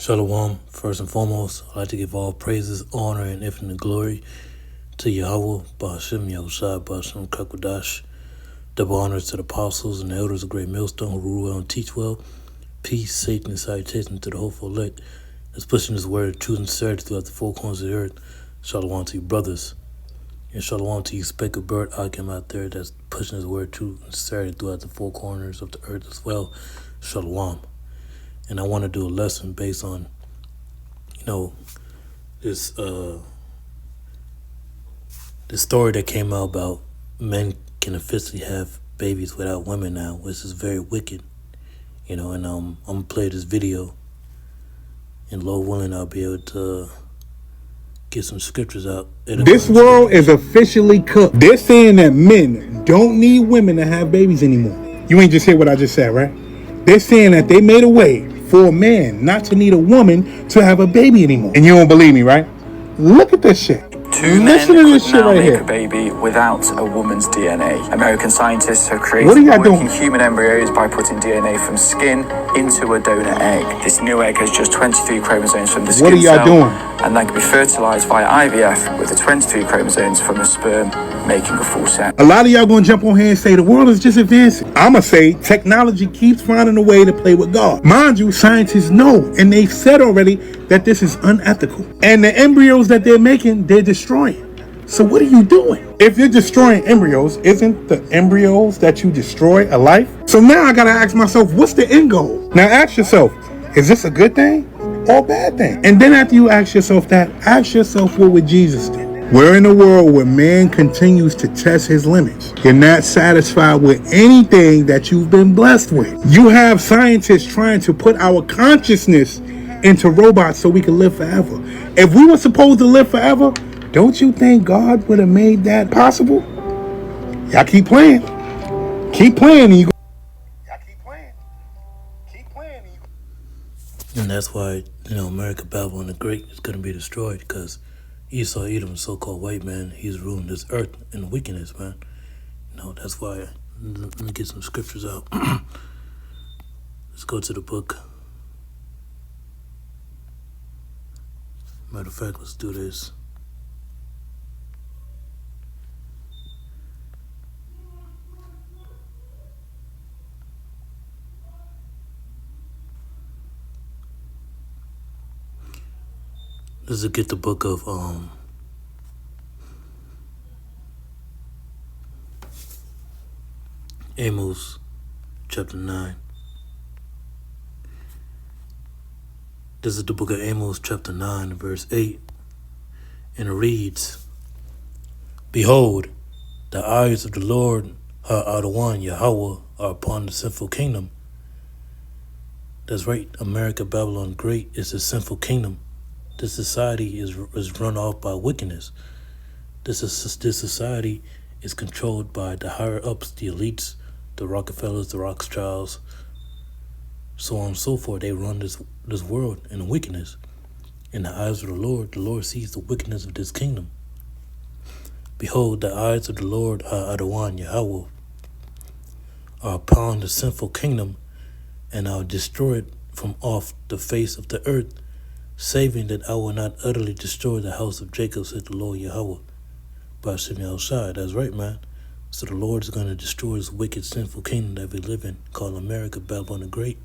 Shalom. First and foremost, I'd like to give all praises, honor, and infinite glory to Yahweh, Ba'ashem Yahushua, Ba'ashem Kakwadash. Double honors to the apostles and the elders of Great Millstone who rule well and teach well. Peace, safety, and salutation to the hopeful elect that's pushing this word of truth and sincerity throughout the four corners of the earth. Shalom to you brothers. And shalom to you speckled bird Akim out there that's pushing his word of truth and sincerity throughout the four corners of the earth as well. Shalom. And I want to do a lesson based on, this story that came out about men can officially have babies without women now, which is very wicked. And I'm gonna play this video, and Lord willing, I'll be able to get some scriptures out. This world is officially cooked. They're saying that men don't need women to have babies anymore. You ain't just hear what I just said, right? They're saying that they made a way for a man not to need a woman to have a baby anymore. And you don't believe me, right? Look at this shit. Two men could now make a baby without a woman's DNA. American scientists have created working human embryos by putting DNA from skin into a donor egg. This new egg has just 23 chromosomes from the skin cell, and that can be fertilized via IVF with the 23 chromosomes from the sperm, making a full set. A lot of y'all gonna jump on here and say the world is just advancing. I'ma say technology keeps finding a way to play with God. Mind you, scientists know, and they've said already that this is unethical. And the embryos that they're making, they're destroying. So what are you doing? If you're destroying embryos, isn't the embryos that you destroy a life? So now I gotta ask myself, what's the end goal? Now ask yourself, is this a good thing or a bad thing? And then after you ask yourself that, ask yourself, what would Jesus do? We're in a world where man continues to test his limits. You're not satisfied with anything that you've been blessed with. You have scientists trying to put our consciousness into robots so we can live forever. If we were supposed to live forever, don't you think God would have made that possible? Y'all keep playing. Keep playing. Y'all keep playing. Keep playing. And that's why, America, Babylon the Great is going to be destroyed, because Esau, Edom, so-called white man, he's ruling this earth in wickedness, man. That's why. Let me get some scriptures out. Let's go to the book. Matter of fact, let's do this. Let's get the book of Amos, chapter 9. This is the book of Amos, chapter 9, verse 8. And it reads, Behold, the eyes of the Lord Ha-Adawan Yahweh are upon the sinful kingdom. That's right, America, Babylon Great is a sinful kingdom. This society is run off by wickedness. This society is controlled by the higher ups, the elites, the Rockefellers, the Rothschilds, so on and so forth. They run this world in wickedness. In the eyes of the Lord sees the wickedness of this kingdom. Behold, the eyes of the Lord Ha-Adawan Yahweh are upon the sinful kingdom, and I'll destroy it from off the face of the earth, saving that I will not utterly destroy the house of Jacob, said the Lord Yahweh. Ba'ashem Yahushua. That's right, man. So the Lord is going to destroy this wicked, sinful kingdom that we live in, called America, Babylon the Great.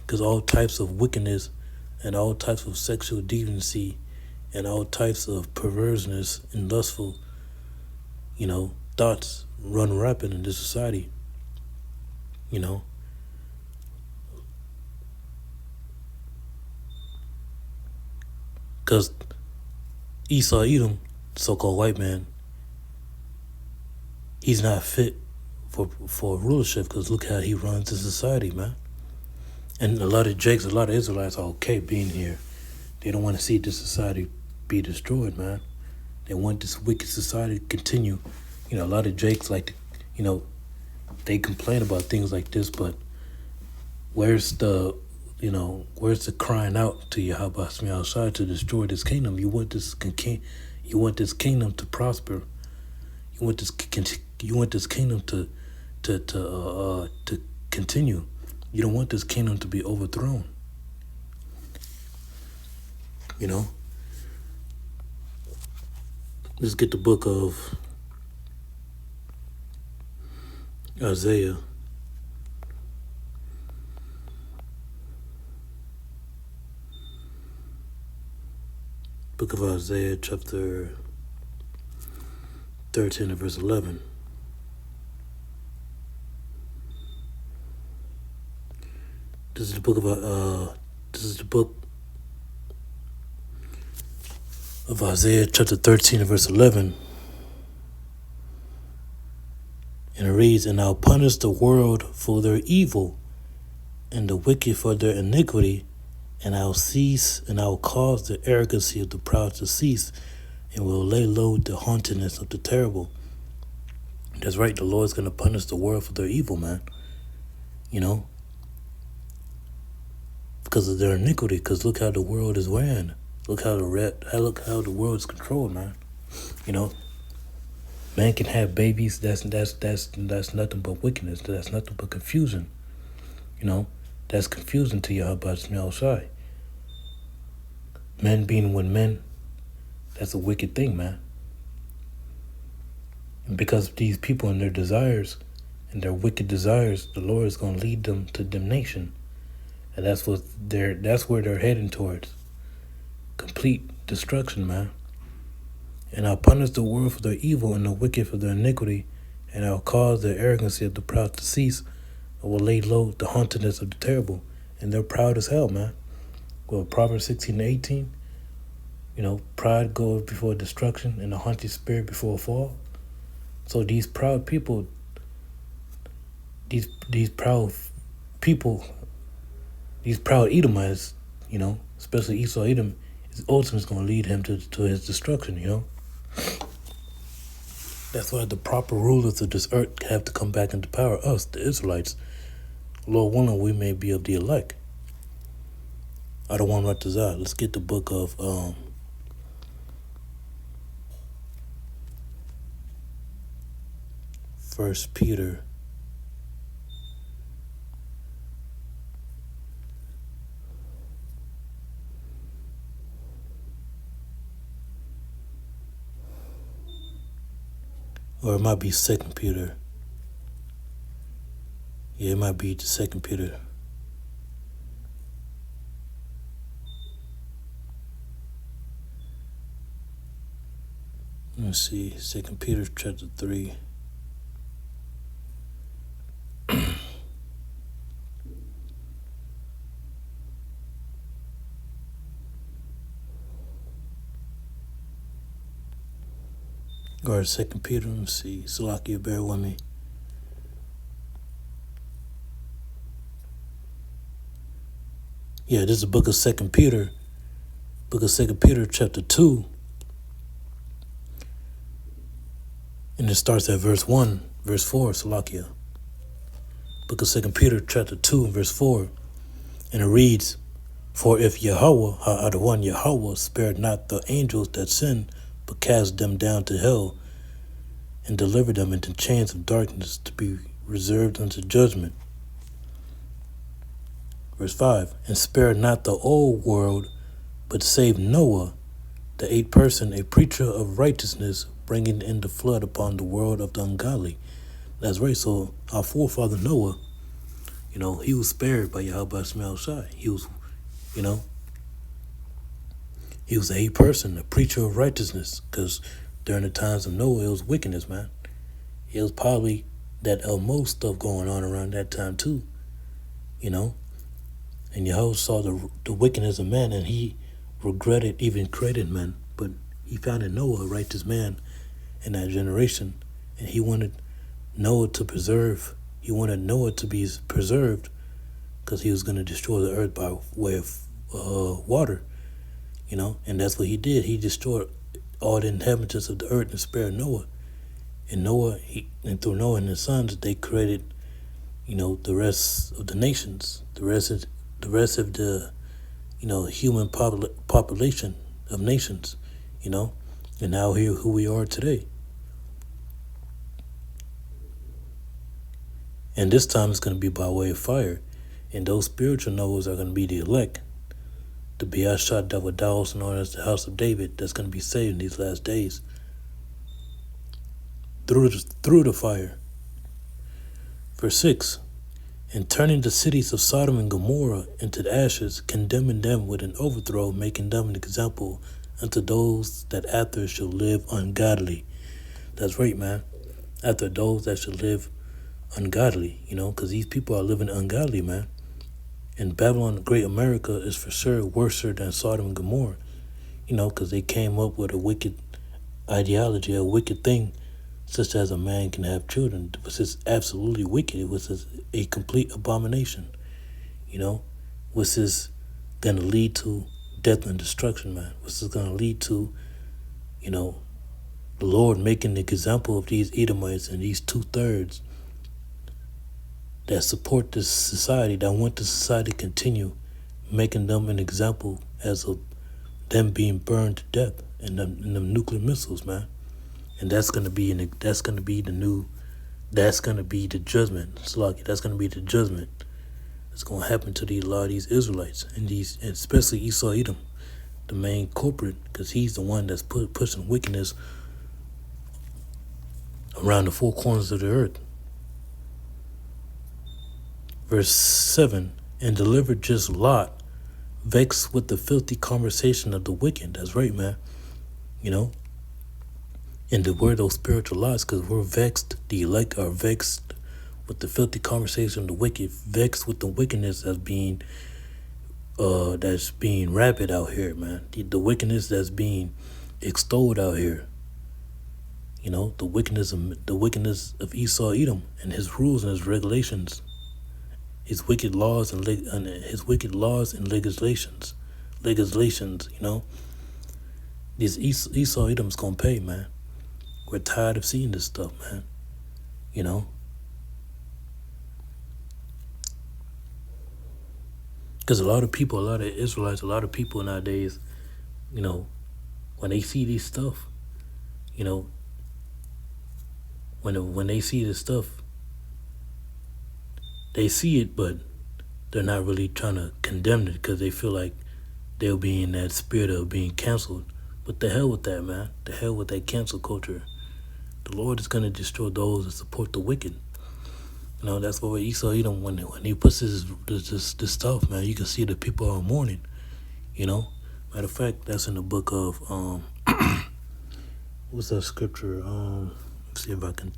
Because all types of wickedness and all types of sexual deviancy and all types of perverseness and lustful, thoughts run rampant in this society. Because Esau, Edom, so-called white man, he's not fit for rulership, because look how he runs the society, man. And a lot of Israelites are okay being here. They don't want to see this society be destroyed, man. They want this wicked society to continue. A lot of Jakes like to, they complain about things like this, but where's the crying out to Yahweh outside to destroy this kingdom? You want this kingdom to prosper. You want this kingdom to continue. You don't want this kingdom to be overthrown. You know? Let's get the book of Isaiah. Book of Isaiah, chapter 13 and verse 11. This is the book of Isaiah, chapter 13 and verse 11. And it reads, "And I'll punish the world for their evil, and the wicked for their iniquity, and I'll cause the arrogancy of the proud to cease, and will lay low the haughtiness of the terrible." That's right, the Lord's going to punish the world for their evil, man. You know? Because of their iniquity, because look how the world is ran. Look how the world is controlled, man. You know? Man can have babies, that's nothing but wickedness. That's nothing but confusion. You know? That's confusion to Yahweh Shemel Shai. Men being with men, that's a wicked thing, man. And because of these people and their desires, and their wicked desires, the Lord is going to lead them to damnation. And that's where they're heading towards. Complete destruction, man. "And I'll punish the world for their evil and the wicked for their iniquity, and I'll cause the arrogancy of the proud to cease. I will lay low the haughtiness of the terrible." And they're proud as hell, man. Well, Proverbs 16 and 18, you know, pride goes before destruction and a haughty spirit before a fall. So these proud people, these proud Edomites, you know, especially Esau Edom, is ultimately going to lead him to his destruction, you know. That's why the proper rulers of this earth have to come back into power, us, the Israelites. Lord willing, we may be of the elect. I don't want to write this out. Let's get the book of 1 Peter. Or it might be 2 Peter. Yeah, it might be 2 Peter. Let's see, 2 Peter chapter 3. Or 2 Peter, let's see. Salakia, bear with me. Yeah, this is the book of 2 Peter. Book of 2 Peter chapter 2. And it starts at verse 1, verse 4, Salakia. Book of 2 Peter chapter 2 and verse 4. And it reads, "For if Yahweh, Ha'adawan Yahweh, spared not the angels that sinned, but cast them down to hell, and delivered them into chains of darkness to be reserved unto judgment." Verse 5, "And spared not the old world, but saved Noah, the eighth person, a preacher of righteousness, bringing in the flood upon the world of the ungodly." That's right, so our forefather Noah, you know, he was spared by Yahweh Shemel Shai. He was, you know, he was the eighth person, a preacher of righteousness, because during the times of Noah, it was wickedness, man. It was probably that most stuff going on around that time too, you know. And Yahweh saw the wickedness of man, and he regretted even creating man. But he found in Noah a righteous man in that generation, and he wanted Noah to preserve. He wanted Noah to be preserved because he was going to destroy the earth by way of water, you know. And that's what he did. He destroyed all the inhabitants of the earth and spared Noah. And through Noah and his sons, they created, you know, the rest of the nations, the rest of the, you know, human population of nations, you know. And now here who we are today. And this time it's going to be by way of fire. And those spiritual Noahs are going to be the elect. The Beashot that were also known as the house of David, that's going to be saved in these last days through the fire. Verse 6. And turning the cities of Sodom and Gomorrah into the ashes, condemning them with an overthrow, making them an example unto those that after shall live ungodly. That's right, man. After those that shall live ungodly, because these people are living ungodly, man. And Babylon, Great America, is for sure worse than Sodom and Gomorrah, because they came up with a wicked ideology, a wicked thing, such as a man can have children. It was just absolutely wicked. It was just a complete abomination, which is going to lead to death and destruction, man. Which is going to lead to, the Lord making an example of these Edomites and these 2/3 that support this society, that want the society to continue, making them an example as of them being burned to death in them nuclear missiles, man. And that's gonna be the judgment. Sluggy, that's gonna be the judgment that's gonna happen to a lot of these Israelites and especially Esau Edom, the main culprit, because he's the one that's pushing wickedness around the four corners of the earth. Verse 7, and delivered just Lot, vexed with the filthy conversation of the wicked. That's right, man. And we're those spiritual lies, because we're vexed. The elect are vexed with the filthy conversation of the wicked, vexed with the wickedness that's being rapid out here, man. The wickedness that's being extolled out here. The wickedness of Esau Edom and his rules and his regulations. His wicked laws and legislations. These Esau Edom's gonna pay, man. We're tired of seeing this stuff, man. Because a lot of Israelites, a lot of people nowadays, when they see this stuff, when they see this stuff, they see it, but they're not really trying to condemn it because they feel like they'll be in that spirit of being canceled. But the hell with that, man. The hell with that cancel culture. The Lord is going to destroy those that support the wicked. That's why Esau Edom, when he puts this stuff, man, you can see the people are mourning. Matter of fact, that's in the book of what's that scripture? Let's see if I can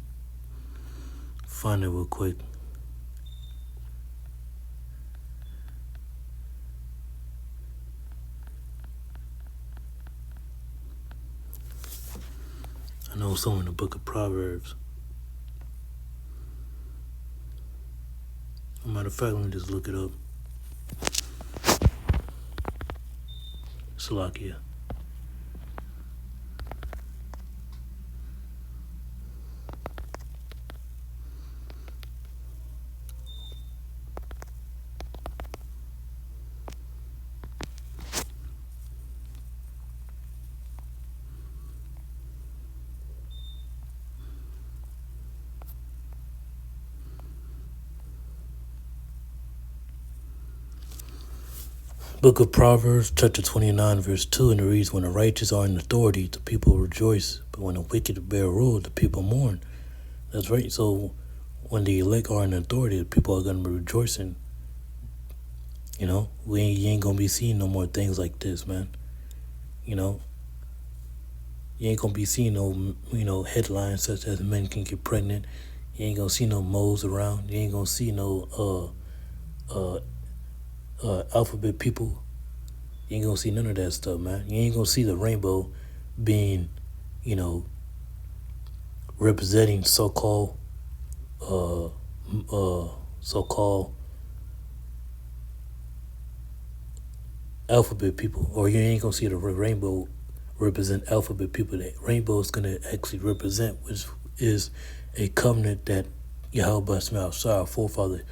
find it real quick. I know it's in the book of Proverbs. Matter of fact, let me just look it up. Salakia. Book of Proverbs, chapter 29, verse 2, and it reads, when the righteous are in authority, the people rejoice, but when the wicked bear rule, the people mourn. That's right. So when the elect are in authority, the people are going to be rejoicing. You ain't going to be seeing no more things like this, man. You ain't going to be seeing no, headlines such as men can get pregnant. You ain't going to see no moles around. You ain't going to see no alphabet people. You ain't gonna see none of that stuff, man. You ain't gonna see the rainbow being, representing so-called alphabet people, or you ain't gonna see the rainbow represent alphabet people. That rainbow is gonna actually represent, which is a covenant that Yahweh Shema, our forefather,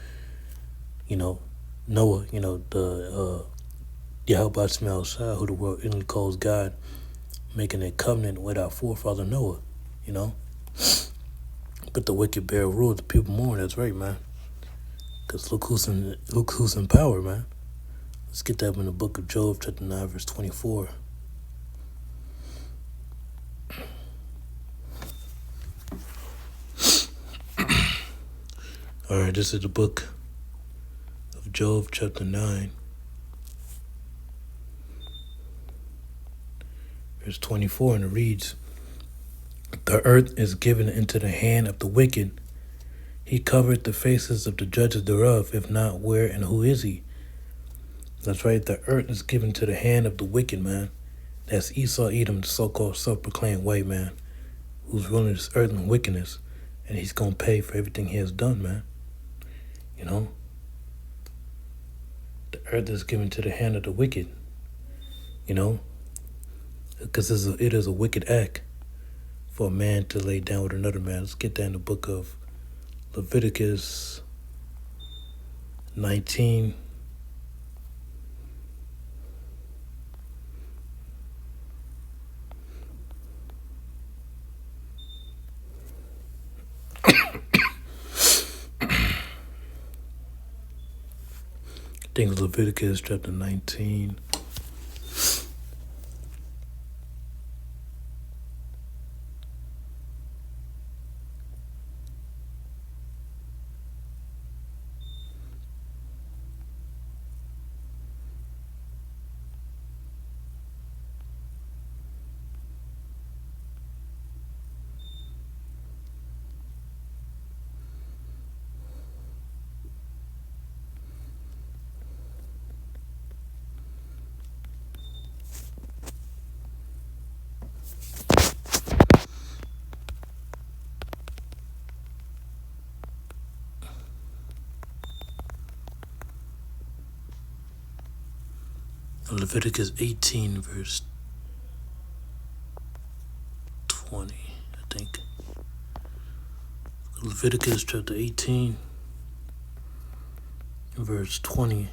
Noah, the Yahweh Shema, who the world inly calls God, making a covenant with our forefather Noah, But the wicked bear rule, the people mourn. That's right, man. Because look who's in power, man. Let's get that in the book of Job, chapter 9, verse 24. Alright, this is the book of Job, chapter 9, verse 24, and it reads, "The earth is given into the hand of the wicked. He covered the faces of the judges thereof. If not, where and who is he?" That's right, the earth is given to the hand of the wicked, man. That's Esau Edom, the so-called self-proclaimed white man, who's ruling this earth in wickedness, and he's going to pay for everything he has done, man. You know? The earth is given to the hand of the wicked, you know? Because it is a wicked act for a man to lay down with another man. Let's get that in the book of Leviticus 19. I think it's Leviticus chapter 19. Leviticus 18, verse 20, I think. Leviticus chapter 18, verse 20.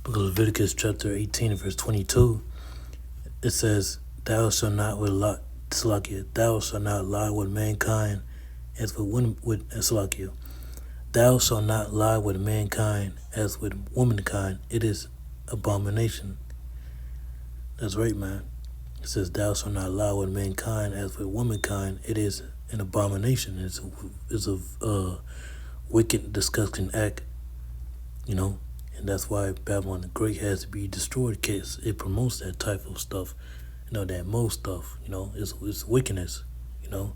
Book of Leviticus chapter 18, verse 22. It says, "Thou shalt not thou shalt not lie with mankind as with Salakia. Thou shalt not lie with mankind as with womankind. It is abomination." That's right, man. It says, "Thou shalt not lie with mankind as with womankind. It is an abomination." It's a wicked, disgusting act, you know. And that's why Babylon the Great has to be destroyed, because it promotes that type of stuff. You know, that most stuff, you know, it's wickedness, you know.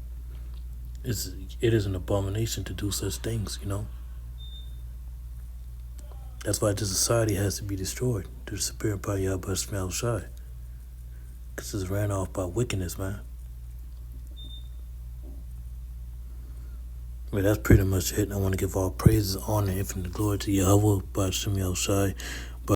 It is an abomination to do such things, you know. That's why this society has to be destroyed. The superior power Yahweh Shemel Shai. Because it's ran off by wickedness, man. Well, that's pretty much it. I want to give all praises, honor, and infinite glory to Yahweh, Ba'al Shem Shai,